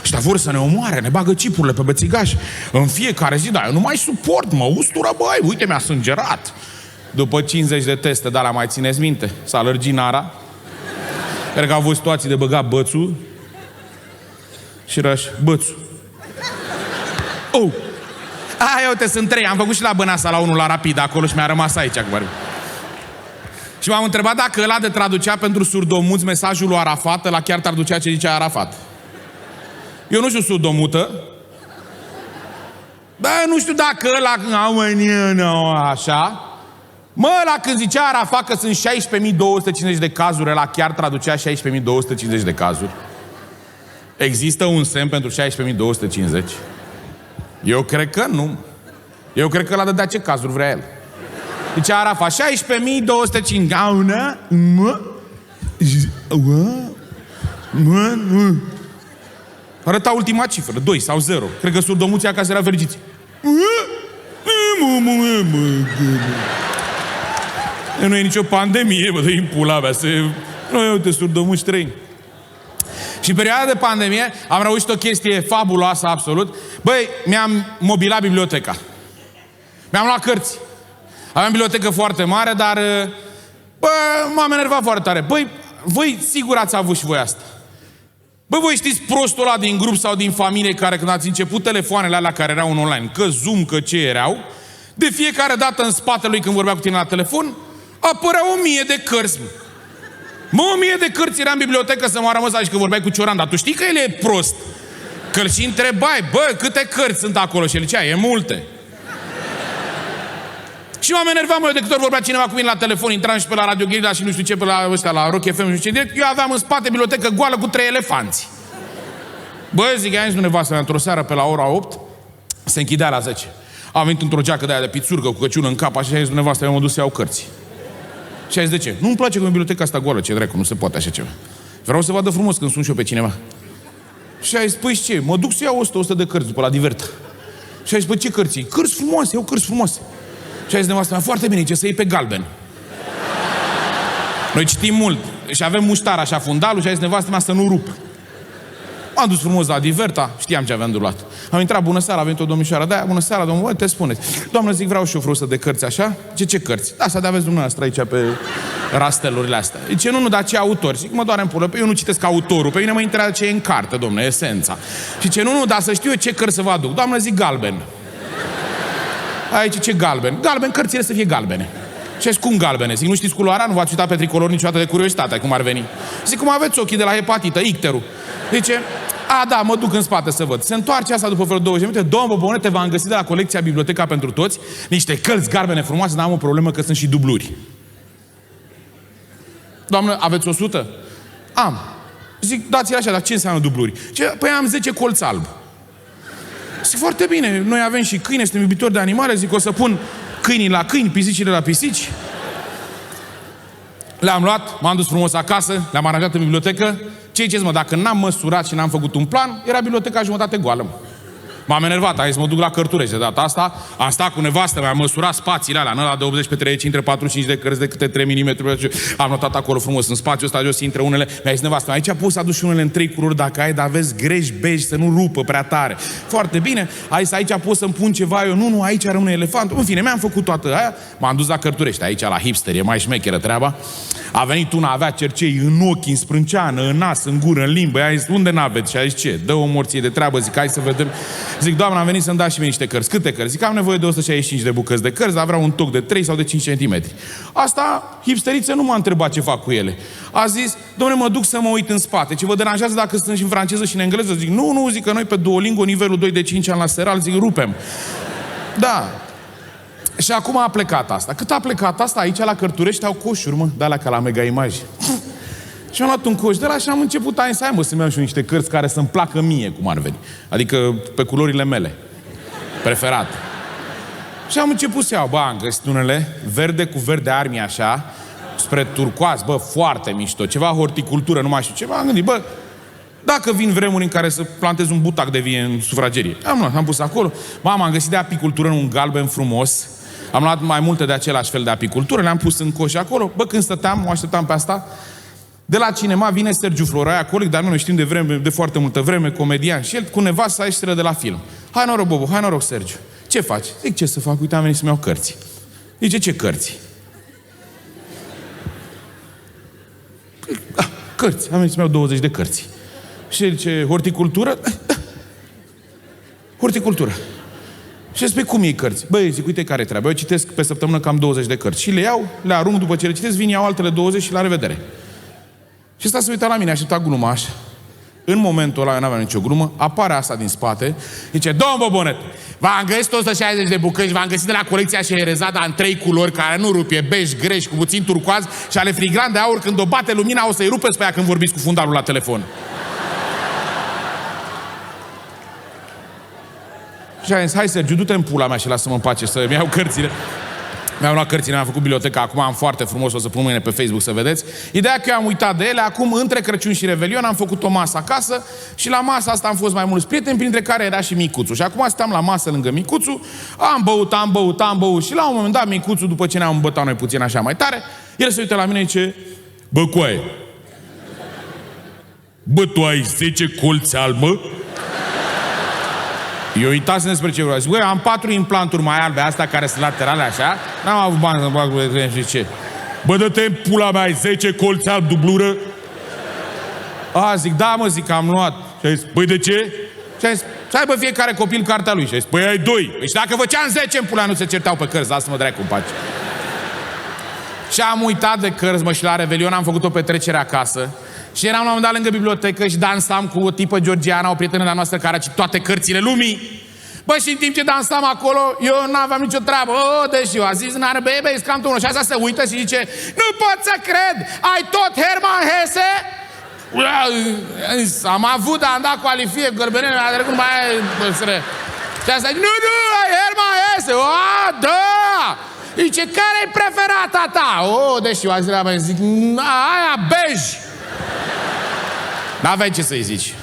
Speaker 1: ăștia vor să ne omoare, ne bagă cipurile pe bețigaș în fiecare zi, dar eu nu mai suport, mă ustură, băi, uite, mi-a sângerat. După 50 de teste, dar la mai țineți minte, s-a lărgit nara. Cred că au avut situații de băga bățul și răși, bățul. Oh! Aia, uite, sunt 3. Am făcut și la Băneasa, la unul, la Rapid, acolo și mi-a rămas aici. Și m-am întrebat dacă ăla de traducea pentru surdomuți mesajul lui Arafat, ăla chiar traducea ce zicea Arafat. Eu nu știu surdomută. Bă, nu știu dacă ăla așa. Mă, ăla când zicea Arafat că sunt 16.250 de cazuri, ăla chiar traducea 16.250 de cazuri. Există un semn pentru 16.250? Eu cred că nu. Eu cred că ăla dădea ce cazuri vrea el. Deci Arafat, 16.250. Arăta ultima cifră, 2 sau 0. Cred că surdomuții acasă erau fericiți. Nu e nicio pandemie, bă, dă-i în pula mea. Nu, uite, surdomuți 3. Și în perioada de pandemie am reușit o chestie fabuloasă, absolut. Băi, mi-am mobilat biblioteca. Mi-am luat cărți. Aveam bibliotecă foarte mare, dar... Bă, m-am enervat foarte tare. Băi, voi sigur ați avut și voi asta. Bă, voi știți prostul ăla din grup sau din familie care când ați început telefoanele alea care erau în online, că Zoom, că ce erau, de fiecare dată în spatele lui când vorbea cu tine la telefon, apăreau 1000 de cărți. Mă, 1000 de cărți era în bibliotecă să mă rămăs aici că vorbeai cu Cioran, dar tu știi că el e prost. Că îl și întrebai, bă, câte cărți sunt acolo? Și el zicea, e multe. Și m-am enervat, mă, de câte ori vorbea cineva cu mine la telefon, intram și pe la Radio Guerilla și nu știu ce, pe la ăstea, la Rock FM, nu știu ce, direct, eu aveam în spate bibliotecă goală cu 3 elefanți. Bă, zic, ai zis nevastă mea, într-o seară pe la ora 8, se închidea la 10. Am venit într-o geacă de aia de pițurcă cu căciulă în cap, așa, și a zis nevastă mea, mă duc să iau cărți. Și a zis, de ce? Nu-mi place că e biblioteca asta goală, ce dracu, nu se poate așa ceva. Vreau să vadă frumos când sun și eu pe cineva. Și a zis, păi ce? Mă duc să iau 100 de cărți după la Diverta. Și a zis, păi ce cărți? Cărți frumoase, iau cărți frumoase. Și a zis nevastă mea, foarte bine, ce să iei pe galben. Noi citim mult și avem muștar așa fundalul și a zis nevastă mea să nu rup. M-am dus frumos la Diverta, știam ce aveam de luat. Am intrat, bună seara, a venit o domnișoară de aia, bună seara, domnul, te spuneți. Doamnă, zic, vreau și eu vreo 100 de cărți așa. Ce cărți? Asta de aveți dumneavoastră aici pe rastelurile astea. Zice, nu, dar ce autor? Zic, mă doare în pulă, eu nu citesc autorul, pe mine mă interesează ce e în carte, domnule, esența. Și ce nu, dar să știu eu ce cărți să vă aduc. Doamnă, zic, galben. Aici ce galben? Galben, cărțile să fie galbene. Și cum galbene? Zic, nu știți culoarea? Nu v-ați uitat pe tricolor niciodată de curiozitate, cum ar veni. Zic, cum aveți ochii de la hepatită, icterul. Zice, a, da, mă duc în spate să văd. Se întoarce asta după vreo 20 minute. Domnul Bobonete, v-am găsit de la colecția Biblioteca pentru Toți niște cărți galbene frumoase, dar am o problemă că sunt și dubluri. Doamnă, aveți 100? Am. Zic, dați-le așa, dar ce înseamnă dubluri? Păi am 10 colți alb. Zic, foarte bine, noi avem și câine, suntem iubitori de animale, zic, o să pun câinii la câini, pisicile la pisici. Le-am luat, m-am dus frumos acasă, le-am aranjat în bibliotecă. Ce ziceți, mă, dacă n-am măsurat și n-am făcut un plan, era biblioteca jumătate goală, mă. M-am enervat, ai să mă duc la Cărturești de data asta. Am stat cu nevastă, mi-am măsurat spațiile alea, în ăla de 80 pe 30, între 45 de cărți de câte 3 mm. Am notat acolo frumos, în spațiul ăsta jos, între unele. Mi-a zis nevastă, aici poți să aduci și unele în 3 culori dacă ai, dar aveți greși beji să nu rupă prea tare. Foarte bine, aici poți să-mi pun ceva, eu nu, aici rămâne elefantul. În fine, mi-am făcut toată aia, m-am dus la Cărturești, aici la hipster, e mai șmecheră treaba. A venit una, avea cercei în ochi, în sprânceană, în nas, în gură, în limbă. I-a zis, unde n-aveți? Și a zis, ce? Dă o morție de treabă, zic, hai să vedem. Zic, doamna, am venit să-mi dați și mie niște cărți. Câte cărți? Zic, am nevoie de 165 de bucăți de cărți, dar vreau un toc de 3 sau de 5 cm. Asta, hipsteriță, nu m-a întrebat ce fac cu ele. A zis, dom'le, mă duc să mă uit în spate. Ce vă deranjează dacă sunt și în franceză și în engleză? Zic, nu, zic că noi pe Duolingo, nivelul 2 de 5 ani la seral, zic, rupem. Da. Și acum a plecat asta. Cât a plecat asta, aici la Cărturești au coșuri, mă, de alea ca la Mega Image. Și am luat un coș de la și am început să-mi iau și niște cărți care să-mi placă mie, cum ar veni. Adică pe culorile mele preferate. Și am început să iau, am găsit unele, verde cu verde armii așa, spre turcoaz, foarte mișto, ceva horticultură, nu mai știu ceva, am gândit, dacă vin vremuri în care să plantez un butac de vie în sufragerie. Am pus acolo, am găsit de apicultură un galben frumos, am luat mai multe de același fel de apicultură, le-am pus în coș acolo, când stăteam, o așteptam pe asta, de la cinema vine Sergiu Floraia, coleg, dar noi știm de foarte multă vreme, comedian, și el cu nevasta ieșiseră de la film. Hai noroc, Bobo, hai noroc, Sergiu. Ce faci? Zic, ce să fac? Uite, am venit să-mi iau cărți. Zice, ce cărți? Cărți. Am venit să-mi iau 20 de cărți. Și el zice, horticultură? Horticultură. Și spui, cum iei cărți? Zic, uite care treaba. Eu citesc pe săptămână cam 20 de cărți. Și le iau, le arunc, după ce le citesc, vin, iau altele 20 și la revedere. Și ăsta se uita la mine, aștepta gluma așa. În momentul ăla, eu n-aveam nicio glumă, apare asta din spate, zice, domn Bobonet, v-am găsit 160 de bucăți, v-am găsit de la colecția Șeherezada în 3 culori, care nu rupe, bej, greș, cu puțin turcoaz și ale frigran de aur, când o bate lumina, o să-i rupeți pe ea când vorbiți cu fundalul la telefon. Și am zis, hai Sergiu, du-te în pula mea și lasă-mă în pace să-mi iau cărțile. Mi-am luat cărțile, mi-am făcut biblioteca, acum am foarte frumos, o să pun mâine pe Facebook să vedeți. Ideea că eu am uitat de ele, acum între Crăciun și Revelion am făcut o masă acasă și la masa asta am fost mai mulți prieteni, printre care era și Micuțu. Și acum stăm la masă lângă Micuțu, am băut și la un moment dat Micuțu, după ce ne-am îmbătat noi puțin așa mai tare, el se uită la mine și zice, coaie, tu ai 10 colți alb, mă? Eu uitasem despre ce vreau. Zic, am 4 implanturi mai albe, astea care sunt laterale așa. N-am avut bani să-mi bag cu crem și ce. Dă-te în pula mea, ai 10 colți alb, dublură? Zic, da, zic, am luat. Și a zis, de ce? Și a zis, să aibă fiecare copil cartea lui. Și a zis, ai 2. Și dacă făceam 10 în pula, nu se certau pe cărți, lasă-mă dracu în pace. Și am uitat de cărți, și la Revelion am făcut o petrecere acasă. Și eram la un moment dat lângă bibliotecă și dansam cu o tipă Georgiana, o prietenă de-a noastră care a citit toate cărțile lumii. Și în timp ce dansam acolo, eu n-aveam nicio treabă. Deși eu a zis, n-are baby, is come to unul. Și asta se uită și zice, nu pot să cred, ai tot Hermann Hesse? Am avut, dar am dat coalifie, gălbenele, mi-a trecut mai păsre. Și asta zice, nu, ai Hermann Hesse. Da! Zice, care-i preferata ta? Deși eu a zis la mine, zic, aia bej. N-aveai ce să-i zici.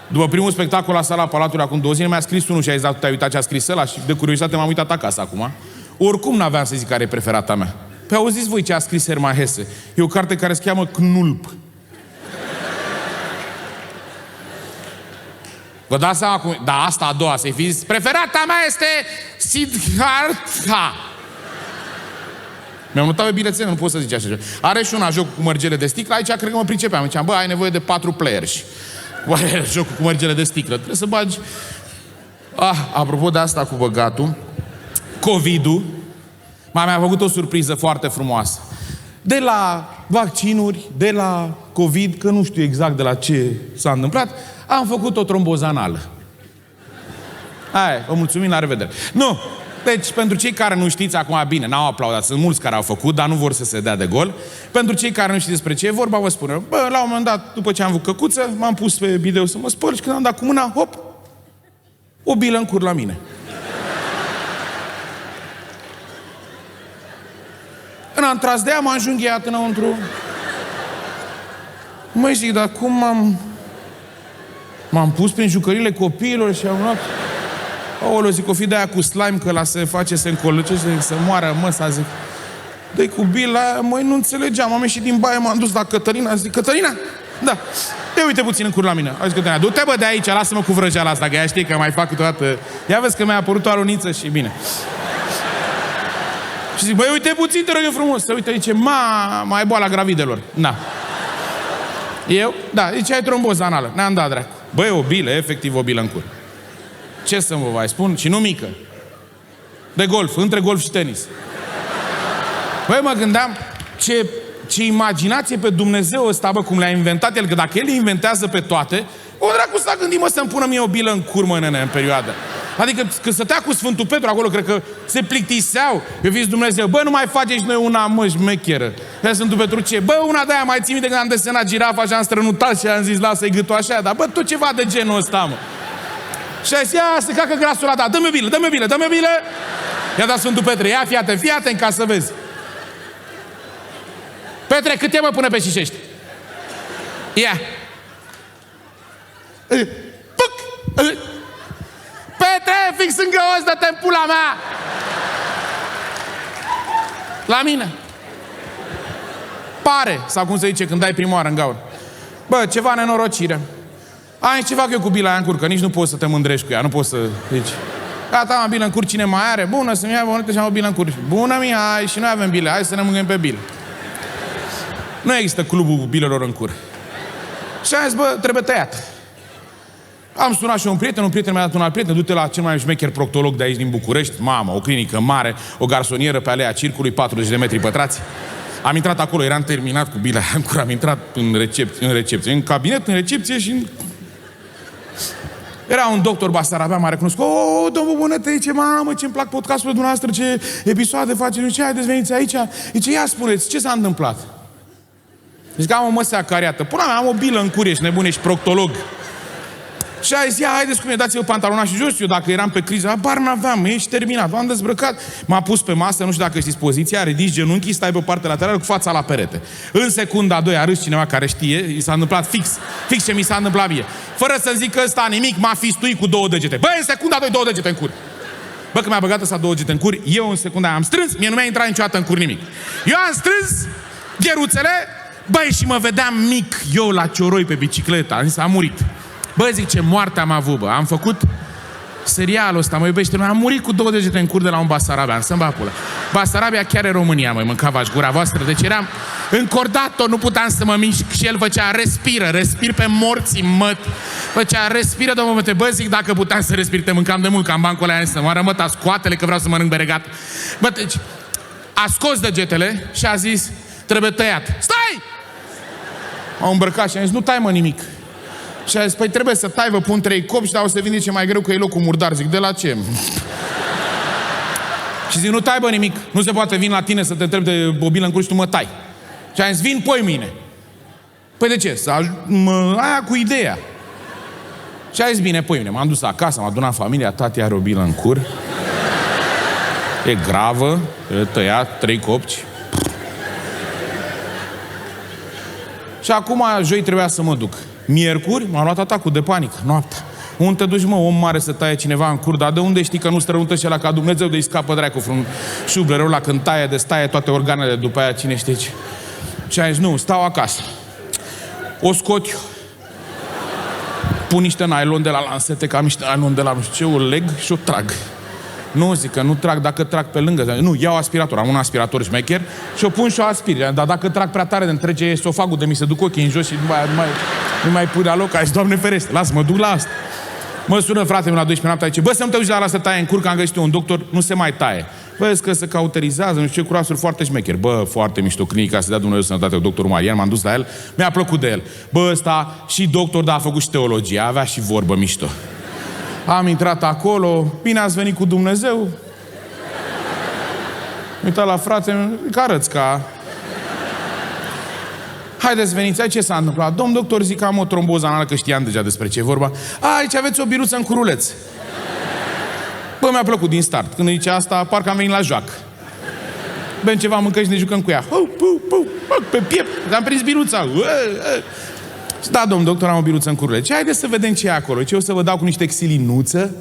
Speaker 1: După primul spectacol la Sala Palatului, acum 2 zile, mi-a scris unul și a zis, te-ai uitat ce a scris ăla? Și de curiozitate m-am uitat acasă acum. Oricum n-aveam să zic care e preferata mea. Auziți voi ce a scris Hermann Hesse? E o carte care se cheamă Knulp. Vă dați seama cum... Da, asta a doua, să-i fiți... Preferata mea este Siddhartha. Mi-am mutat pe bilețele, nu pot să zic așa. Are și una, joc cu mărgele de sticlă. Aici cred că mă pricepeam. Ziceam, ai nevoie de 4 playeri. Jocul cu mărgele de sticlă. Trebuie să bagi... Apropo de asta cu băgatul, COVID-ul mi-a făcut o surpriză foarte frumoasă. De la vaccinuri, de la COVID, că nu știu exact de la ce s-a întâmplat, am făcut o tromboză anală. Vă mulțumim, la revedere. Nu! Deci, pentru cei care nu știți, acum bine, n-au aplaudat, sunt mulți care au făcut, dar nu vor să se dea de gol. Pentru cei care nu știți despre ce e vorba, vă spun eu. La un moment dat, după ce am avut căcuță, m-am pus pe bideu să mă spăl și când am dat cu mâna, hop, o bilă în cur la mine. Când am tras de ea, m-am înjunghiat înăuntru. Măi, zic, dar cum m-am pus prin jucările copiilor și am luat... Aoleu, zic, o fi de aia cu slime, că la se face, se încolăcește, să moară măsa, zic. Dă-i cu bila aia, măi, nu înțelegeam. Am ieșit din baie, m-am dus la Cătălina, zic, Cătălina? Da. Ia uite puțin în cur la mine. A zis Cătălina, du-te bă de aici, lasă-mă cu vrăjeala asta, că ea știe că mai fac câteodată. Ia vezi că mi-a apărut o aluniță și bine. Și zic, băi, uite puțin, te rog eu frumos. Să uite, zice, mai e boala gravidelor. Da. Eu? Da, zice, ai tromboză anală. Ne-am dat, dracu. Băi, o bilă, efectiv o bilă în cur. Ce să vă mai spun? Și nu mică. De golf, între golf și tenis. Băi, mă gândeam, ce imaginație pe Dumnezeu ăsta, bă, cum le-a inventat el, că dacă el le inventează pe toate, o dracu s-a gândit, mă, să-mi pună mie o bilă în cur, mă, nene, în perioadă. Adică, când stătea cu Sfântul Petru acolo, cred că se plictiseau. Eu vis Dumnezeu, bă, nu mai faceți noi una, mă, șmecheră. Ia Sfântul Petru ce? Bă, una de aia mai ții minte când am desenat girafa și am strănutat și am zis, lasă-i gâtul așa, dar bă, tot ceva de genul ăsta, mă. Și a zis, ia, se cacă grasul ăla, da, dă-mi o bilă, dă-mi o bilă, dă-mi o bilă. I-a dat Sfântul Petru, ia, fii atent ca să vezi. Petre, cât e, mă, pune pe Șișești? Ia. Puc! Petre, fix lângă os, dă-te în pula mea! La mine. Pare, sau cum se zice când dai prima oară în gaură. Bă, ceva nenorocire. Ai ce fac eu cu bila aia în cur, că nici nu poți să te mândrești cu ea, nu poți să zici. Gata, am bilă în cur, cine mai are? Bună, să-mi ia bonete și am o bilă în cur. Bună, Mihai, și noi avem bile, hai să ne mângâim pe bile. Nu există clubul bilelor în cur. Și am zis, bă, trebuie tăiat. Am sunat și un prieten mi-a dat un alt prieten, du-te la cel mai șmecher proctolog de aici din București, mamă, o clinică mare, o garsonieră pe alea Circului, 40 de metri pătrați. Am intrat acolo, eram terminat cu bila în cur, am intrat în recepție, în cabinet, în recepție și... Era un doctor basarabean, m-a recunoscut. O, domnul Bunăte, zice, mamă, ce-mi plac podcasturile dumneavoastră, ce episoade face, nu ce, haideți, veniți aici. Zice, ia spuneți, ce s-a întâmplat? Zic, am o măsea cariată. Până mea, am o bilă în cur, ești nebun, ești proctolog. Și a zis, ia, haideți cu mine, dați-vă pantalonașul jos. Eu, dacă eram pe criză, bar n-aveam, ești terminat. M-am dezbrăcat, m-a pus pe masă, nu știu dacă știți poziția, ridici genunchii, stai pe partea laterală cu fața la perete. În secunda a doua a râs cineva care știe, i s-a întâmplat fix ce mi s-a întâmplat mie. Fără să zic că ăsta nimic, m-a fistuit cu 2 degete. Băi, în secunda a doua 2 degete în cur. Bă, că mi-a băgat ăsta 2 degete în cur, eu în secunda aia am strâns, mie nu mi-a intrat niciodată în cur nimic. Eu am strâns gheruțele, băi, și mă vedeam mic, eu la Cioroi pe bicicletă, am zis, am murit. Bă, zic, ce moarte am avut, bă. Am făcut serialul ăsta, mă iubește lumea. Am murit cu 2 degete în cur de la un basarabean. Să-mi bag pula. Basarabia chiar e România, măi, mâncava-și gura voastră. Deci eram încordat-o, nu puteam să mă mișc. Și el făcea, respir pe morții măt. Făcea, respiră, domnul Măte. Bă, zic, dacă puteam să respir, te mâncam de mult, că am bancul ăla să moară, măta, scoate-le că vreau să mănânc beregat. Bă, deci, a scos degetele și a zis, trebuie tăiat. Stai! M-au îmbrăcat și a zis, nu tai, mă, nimic. Și a zis, păi trebuie să tai, vă pun 3 copci, dar o să vinde ce mai greu că e locul murdar. Zic, de la ce? Și zic, nu tai, bă, nimic. Nu se poate, vin la tine să te întreb de bobilă în cur și tu mă tai. Și a zis, vin poi mâine. Păi de ce? Aia cu ideea. Și a zis, bine, poi mâine. M-am dus acasă, am adunat familia, tati are o bilă în cur. E gravă, e tăiat, 3 copci. Și acum, joi trebuia să mă duc. Miercuri m-a luat atacul de panică, noaptea. Unde te duci, mă, om mare să taie cineva în cur, dar de unde știi că nu strănută și ăla ca Dumnezeu de-i scapă dracu vreun șublerul ăla când taie de staie toate organele după aia, cine știe ce. Și a zis, nu, stau acasă. O scot eu. Pun niște nylon de la lansete, cam niște nylon de la nu știu ce, o leg și o trag. Nu, zic că nu trag, dacă trag pe lângă. Nu, iau aspirator, am un aspirator șmecher și o pun și o aspir. Dar dacă trag prea tare de întrege esofagul de mi se duc ochii în jos și nu mai pune la loc, a zis, Doamne ferește, lasă, mă duc la asta. Mă sună fratele meu la 12 noaptea, zice, bă, să nu te uiți la să taie în cur, că am găsit un doctor, nu se mai taie. Bă, zic că se cauterizează, nu știu ce, curasuri foarte șmecher. Bă, foarte mișto, clinica, să dea Dumnezeu sănătate, doctorul Marian, m-am dus la el, mi-a plăcut de el. Bă, ăsta și doctor, dar a făcut și teologie, avea și vorbă mișto. Am intrat acolo, bine ați venit cu Dumnezeu. Uita la frate, că arăți ca... Haideți, veniți, aici ce s-a întâmplat? Domn doctor, zic că am o tromboză anală, că știam deja despre ce e vorba. Aici aveți o biruță în curuleț. Bă, mi-a plăcut din start. Când zice asta, parcă am venit la joacă. Bem ceva, mâncăm și ne jucăm cu ea. Pe piept, am prins biruța. Da, domn doctor, am o biruță în curuleț. Ce, haideți să vedem ce e acolo. Ce, o să vă dau cu niște xilinuță,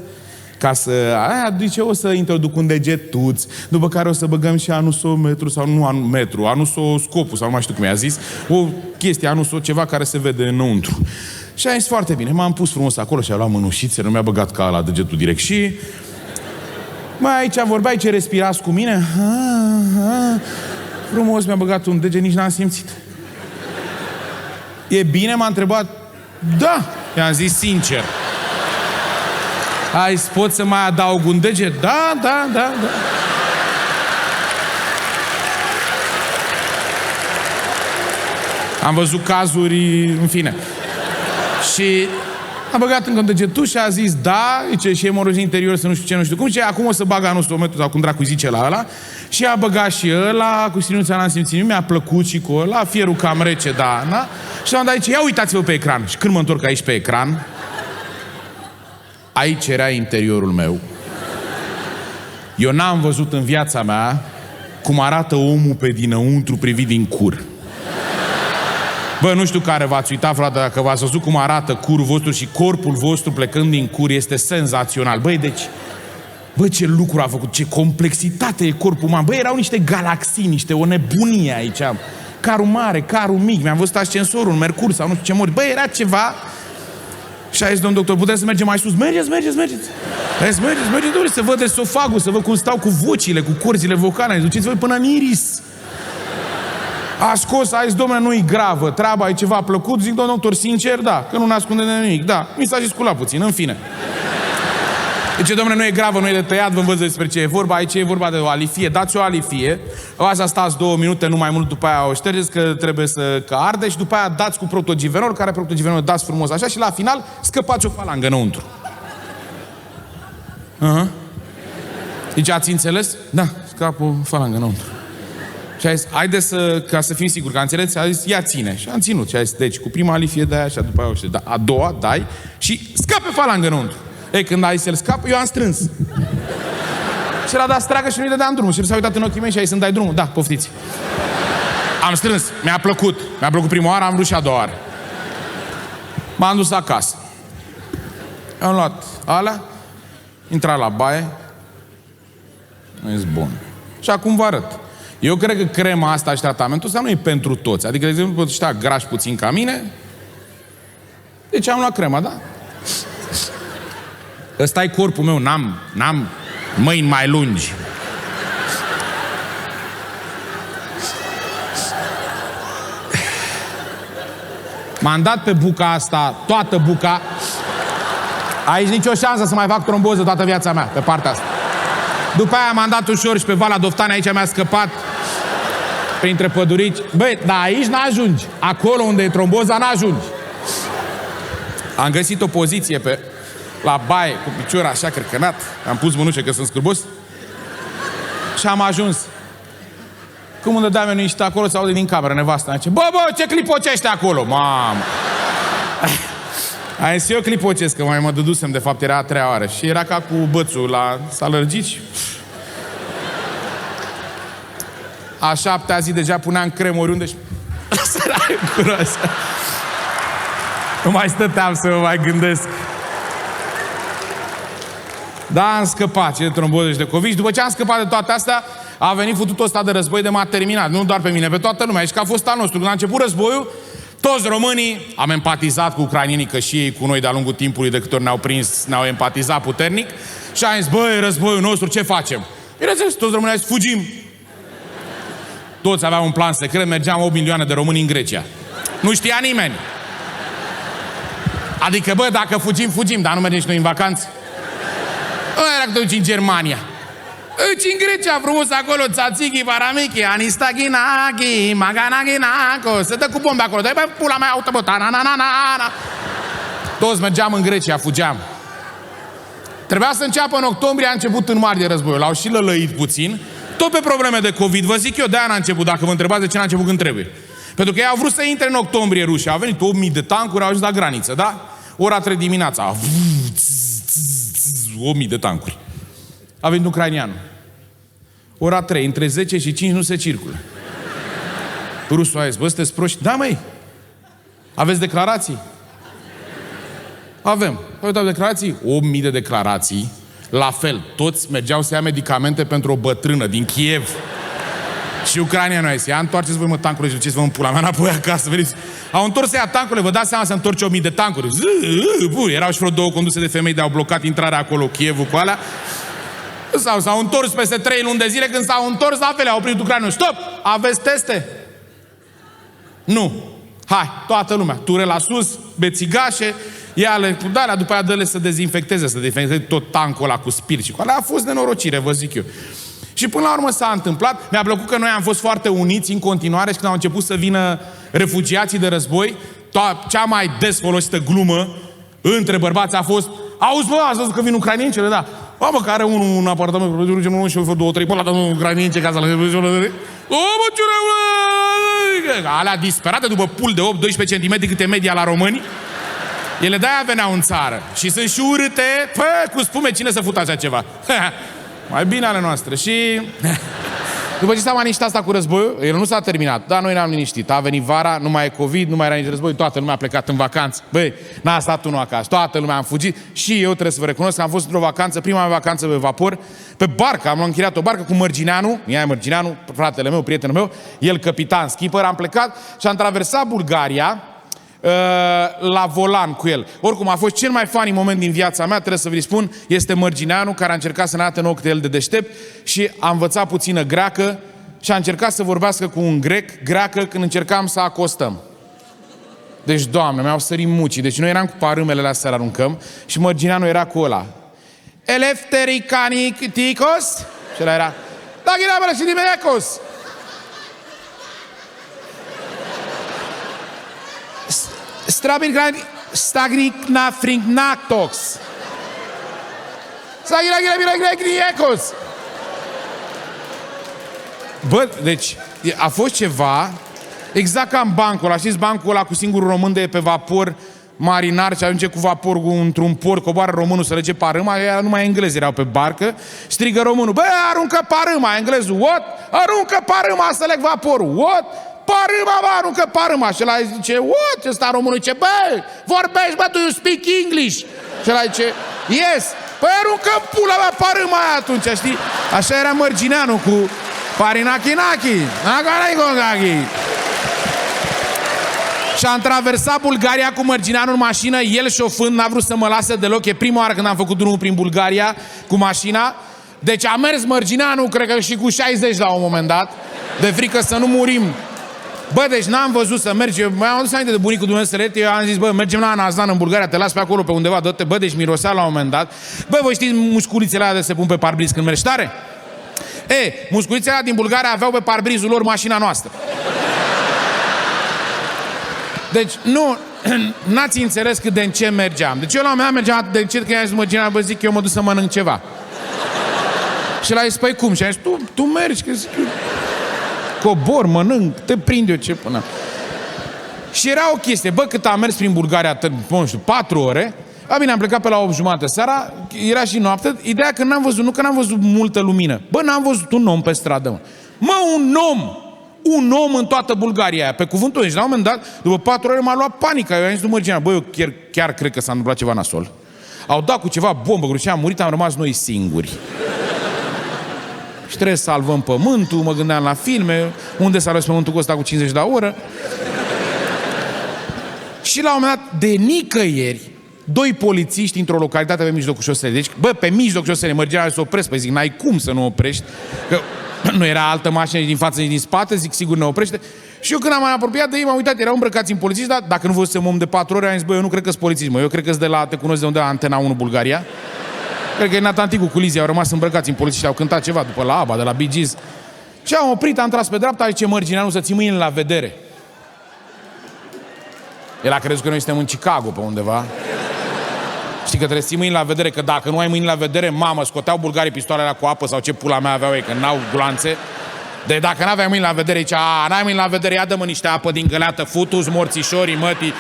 Speaker 1: ca să... Aia, zice, o să introduc un degetuț, după care o să băgăm și anusometru, sau nu metru, anusoscopul, sau nu mai știu cum i-a zis, o chestie, ceva care se vede înăuntru. Și a zis, foarte bine, m-am pus frumos acolo și a luat mânușițe, nu mi-a băgat ca la degetul direct și... Mai aici vorbeai ce respirați cu mine? Frumos, mi-a băgat un deget, nici n-am simțit. E bine? M-a întrebat. Da, i-am zis sincer. Hai, pot să mai adaug un deget? Da. Am văzut cazuri, în fine. Și A băgat încă un degetuș și a zis da, zice, și emorozie interior să nu știu ce, nu știu cum. Și acum o să bag anul stometul sau cum dracu zice la ăla. Și a băgat și ăla, cu silinuța n-am simțit, mi-a plăcut și cu ăla, fierul cam rece, da, na? Și am dat aici, ia uitați-vă pe ecran. Și când mă întorc aici pe ecran, aici era interiorul meu. Eu n-am văzut în viața mea cum arată omul pe dinăuntru privit din cur. Bă, nu știu care v-ați uitat, frate, dacă v-ați văzut cum arată curul vostru și corpul vostru plecând din cur, este senzațional. Băi, deci, bă, ce lucru a făcut, ce complexitate e corpul uman. Bă, erau niște galaxii, o nebunie aici. Carul mare, carul mic, mi-am văzut ascensorul, Mercur sau nu știu ce mori. Bă, era ceva. Și a zis, domn doctor, puteți să mergem mai sus? Mergeți. Mergeți, domnule, să văd esofagul, să văd cum stau cu vocile, cu corzile vocale. Duceți-vă până în iris. A scos, a zis, domnule, nu-i gravă, treaba e ceva plăcut. Zic, domn doctor, sincer, da, că nu ne ascunde de nimic, da. Mi s-a și sculat puțin, în fine. Deci, domnule, nu e gravă, nu e de tăiat, vă învăț despre ce e vorba. Aici e vorba de o alifie, dați o alifie. Asta stați 2 minute, nu mai mult, după aia o ștergeți, că trebuie că arde. Și după aia dați cu protogivenol, care protogivenol dați frumos așa. Și la final scăpați o falangă înăuntru. Deci ați înțeles? Da, scap o falangă înăuntru. Și a zis, haide ca să fim siguri că a înțeles, a zis, ia ține. Și am ținut. Și a zis, deci cu prima alifie dai așa, după aia o ștergi. A doua dai și scape falangă înăuntru. Ei, când a zis el scap, eu am strâns. Și l-a dat stragă și nu-i dădeam drumul. Și el s-a uitat în ochii mei și a zis, să-mi dai drumul? Da, poftiți. Am strâns, mi-a plăcut. Mi-a plăcut prima oară, am vrut și a doua oară. M-am dus acasă. Am luat alea, intrat la baie. Am zis, bun. Și acum vă arăt. Eu cred că crema asta și tratamentul ăsta nu e pentru toți. Adică, de exemplu, ăștia grași puțin ca mine. Deci am luat crema, da? Ăsta e corpul meu, n-am mâini mai lungi. M-am dat pe buca asta, toată buca. Aici nicio șansă să mai fac tromboză toată viața mea, pe partea asta. După aia m-am dat ușor și pe Valea Doftane, aici mi-a scăpat printre pădurici. Băi, dar aici n-ajungi. Acolo unde e tromboza, n-ajungi. Am găsit o poziție la baie, cu piciorul așa cărcănat. Am pus mânușe că sunt scârbos. Și am ajuns. Cum îmi dădeam eu niște acolo, se aude din cameră nevasta. Zice, bă, ce clipocește acolo? Mamă! Am zis, eu clipocesc, că mai mă dădusem, de fapt era a 3-a oară. Și era ca cu bățul s-a lărgit și... A 7-a zi deja puneam cremă oriunde și... Sărai curoasă. Nu mai stăteam să mă mai gândesc. Da, am scăpat și de tromboză și de COVID. Și după ce am scăpat de toate astea, a venit fututul ăsta de război de m-a terminat. Nu doar pe mine, pe toată lumea. Și că a fost al nostru. Când a început războiul, toți românii am empatizat cu ucrainienii, că și ei cu noi de-a lungul timpului, de câte ori ne-au prins, ne-au empatizat puternic. Și am zis, băi, războiul nostru, ce facem? Bineînțeles, toți românii au zis, fugim. Toți aveau un plan secret, mergeam 8 milioane de români în Grecia. Nu știa nimeni. Adică, bă, dacă fugim, dar nu mergem și noi în vacanță. Era că te duci în Germania. Duci în Grecia, frumos acolo, tzatziki, paramichi, anistaghinaki, maganaghinako. Se dă cu bombe acolo. Dai, bă, pula mea, aută, bă, ta-na-na-na-na. Toți mergeam în Grecia, fugeam. Trebuia să înceapă în octombrie, a început în martie războiul. L-au și lălăit puțin. Tot pe probleme de COVID, vă zic eu, de-aia n-a început, dacă vă întrebați de ce n-a început când trebuie. Pentru că ei au vrut să intre în octombrie rușii. Au venit 8.000 de tancuri, au ajuns la graniță, da? Ora 3 dimineața. 8.000 de tancuri. A venit ucrainianul. Ora 3, între 10 și 5 nu se circulă. Rusul a zis, bă, sunteți proști? Da, măi. Aveți declarații? Avem. Păi, uitați, declarații? 8.000 de declarații. La fel, toți mergeau să ia medicamente pentru o bătrână din Kiev. Și Ucraina nu a zis, ia întoarceți voi, mă, tancurile, și duceți-vă în pula mea înapoi acasă, veniți. Au întors să ia tancurile, vă dați seama să întorce 1.000 de tancuri. Erau și vreo 2 conduse de femei de-au blocat intrarea acolo, Kievul cu alea. S-au întors peste 3 luni de zile, când s-au întors, la fel, au oprit Ucraina. Stop! Aveți teste? Nu. Hai, toată lumea, ture la sus, bețigașe, ia-le cu de-alea, după aia dă-le să dezinfecteze tot tancul ăla cu spirit și cu alea. A fost nenorocire, vă zic eu. Și până la urmă s-a întâmplat. Mi-a plăcut că noi am fost foarte uniți în continuare și când au început să vină refugiații de război, cea mai des folosită glumă între bărbați a fost: auzi, bă, ați văzut că vin ucrainiencele, da? Bă, mă, care unul un apartament, nu știu, 2-3, bă, la domnul ucraienience, ca să-l... Alea disperate după pul de 8-12 cm câte media la români. Ele de-aia veneau în țară. Și sunt și urâte, cu spume, cine să fută așa ceva? Mai bine ale noastre. Și... după ce s-a liniștit asta cu războiul, el nu s-a terminat, dar noi ne-am liniștit. A venit vara, nu mai e COVID, nu mai era nici război, toată lumea a plecat în vacanță. Băi, n-a stat unul acasă, toată lumea am fugit. Și eu trebuie să vă recunosc că am fost într-o vacanță, prima mea vacanță pe vapor, pe barcă, am închiriat o barcă cu Mărgineanu, ea e Mărgineanu, fratele meu, prietenul meu, el capitan, skipper, am plecat și am traversat Bulgaria la volan cu el. Oricum, a fost cel mai funny moment din viața mea, trebuie să vă spun, este Mărgineanu, care a încercat să ne arate nouă câte el de deștept și a învățat puțină greacă și a încercat să vorbească cu un greacă când încercam să acostăm. Deci, Doamne, mi-au sărit mucii. Deci noi eram cu parâmele alea să le aruncăm și Mărgineanu era cu ăla. Eleftericanicos? Și ăla era Daghinabele și Dimecos. Stagnicna frinknactox. Stagnicos. Bă, deci a fost ceva exact ca în bancul ăla. Știți bancul ăla cu singurul român de pe vapor marinar și ajunge cu vaporul într-un port, coboară românul să lege parâma, ea numai englezi erau pe barcă, strigă românul: bă, aruncă parâma, englezul: what? Aruncă parâma să leg vaporul, what? Parâma, bă, aruncă parâma. Și ăla zice: what? Ăsta românul zice: bă, vorbești, bă, do you speak English? Și ăla zice: yes. Păi aruncă pula mea parâma aia atunci, știi? Așa era Mărgineanu cu Parinachinachi. Și am traversat Bulgaria cu Mărgineanu în mașină, el șofând, n-a vrut să mă lase deloc. E prima oară când am făcut drumul prin Bulgaria cu mașina. Deci a mers Mărgineanu, cred că și cu 60 la un moment dat, de frică să nu murim. Bă, deci n-am văzut să mergi. Eu mi-am adus aminte de bunicul Dumnezeu Sărete. Eu am zis: bă, mergem la Nazan în Bulgaria, te las pe acolo, pe undeva, dă-te. Bă, deci mirosea la un moment dat. Bă, voi știți musculițele alea de se pun pe parbriz când mergi tare? Musculițele alea din Bulgaria aveau pe parbrizul lor mașina noastră. Deci, nu, n-ați înțeles cât de încet mergeam. Deci eu la un moment dat mergeam atât de încet că i-am zis Mărgineanu: bă, zic, eu mă duc să mănânc ceva. Și l-a zis: păi cum? Și am zis: tu mergi, că zic, cobor, mănânc, te prind eu ce până. Și era o chestie, bă, cât am mers prin Bulgaria, nu știu, 4 ore, bine, am plecat pe la 8:30 seara, era și noapte, ideea că n-am văzut, nu că n-am văzut multă lumină, bă, n-am văzut un om pe stradă, mă. Mă, un om în toată Bulgaria aia, pe cuvântul ăsta. Și la un moment dat, după 4 ore m-a luat panica, eu am zis lui Mărgineanu: bă, eu chiar cred că s-a întâmplat ceva nasol. Au dat cu ceva bombă, grușea, am murit, am rămas noi singuri. Și trebuie să salvăm pământul, mă gândeam la filme, unde salvezi pământul cu ăsta cu 50 la oră. Și la un moment dat, de nicăieri, 2 polițiști într-o localitate pe mijlocul șoselei. Deci, bă, pe mijlocul șoselei, Mărgineanu să opresc. Păi zic, n-ai cum să nu oprești, că nu era altă mașină nici din față, nici din spate, zic, sigur ne oprește. Și eu când am mai apropiat de ei, m-am uitat, erau îmbrăcați în polițiști, dar dacă nu văzusem om de 4 ore, am zis: bă, eu nu cred că sunt polițiști, mă, eu cred că sunt de la, te cunosc de unde, la Antena 1 Bulgaria. Cred că e Natanticul cu Lizia, au rămas îmbrăcați în polițiști, au cântat ceva după la ABBA, de la Bee Gees. Și am oprit, am tras pe dreapta, zice Mărgineanu: să ții mâinile la vedere. El a crezut că noi suntem în Chicago pe undeva. Știi că trebuie să ții mâinile la vedere, că dacă nu ai mâinile la vedere, mamă, scoteau bulgarii pistoalele cu apă sau ce pula mea aveau ei, că n-au gloanțe. De dacă n-aveai mâini la vedere, zicea: n-ai mâini la vedere, ia dă-mă niște apă din găleată, futu-ți morțișorii, mătii.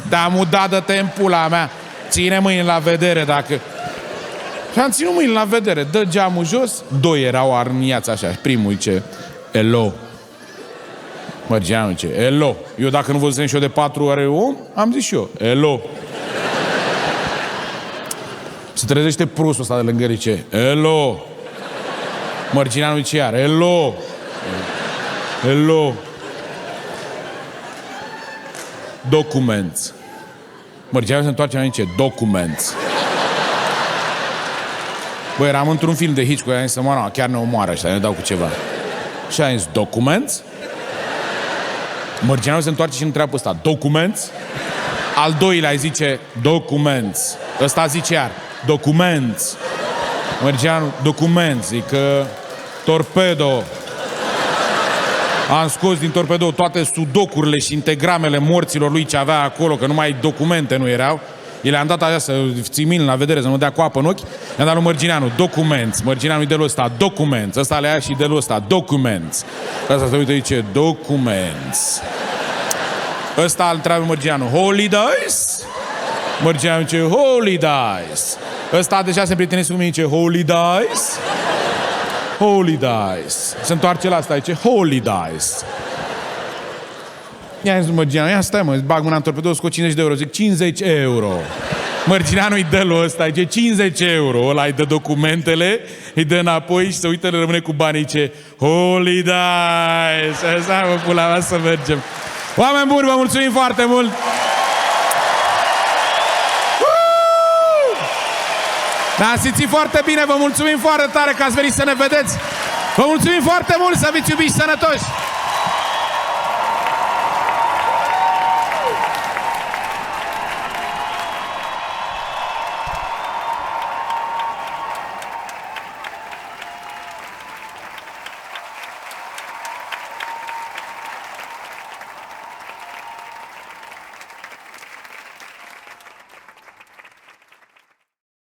Speaker 1: Da, muda, dă-te în pula mea. Ține mâini la vedere dacă... Și am ținut mâini la vedere, dă geamul jos, 2 erau arniați așa. Primul zice: hello. Mărgineanu zice: hello. Eu dacă nu văzusem și eu de 4 ore om, am zis și eu: hello. Se trezește prostul ăsta de lângă el, zice: hello. Mărgineanu zice iar: hello. Hello. Documents. Mărgineanu se întoarce și zice: documents. Băi, eram într-un film de Hitchcock, i-am zis: mă, chiar ne omoară ăștia, ne dau cu ceva. Și am zis: documents? Mărgineanu se întoarce și întreabă ăsta: documents? Al doilea îi zice: documents. Ăsta zice iar: documents. Mărgineanu: documents. Zic: torpedo.
Speaker 2: Am scos din torpedou toate sudocurile și integramele morților lui ce avea acolo, că numai documente nu erau. I le-am dat așa să ții mine la vedere, să nu dea cu apă în ochi. I-am dat lui Mărgineanu, documents. Mărgineanu-i de ăsta, documents. Ăsta le ia și de ăsta, documents. Ăsta se uită, zice, documents. Ăsta îl întreabă Mărgineanu, holy dice? Mărgineanu zice, holy dice. Ăsta deja se prietenesc cu mine, zice, holy dice? Holy dice. Se întoarce la asta, zice, holy dice. I-am zis, Mărgineanu, ia stai, mă, bag mâna în torpedou, scot 50 de euro. Zic, 50 euro. Mărgineanu îi dă lui ăsta, zice, 50 euro. Ăla îi dă documentele, îi dă înapoi și se uită, rămâne cu banii, zice, holy dice. Așa, mă, pula mea, să mergem. Oameni buni, vă mulțumim foarte mult! Ne-am simțit foarte bine, vă mulțumim foarte tare că ați venit să ne vedeți. Vă mulțumim foarte mult, să fiți iubiți și sănătoși!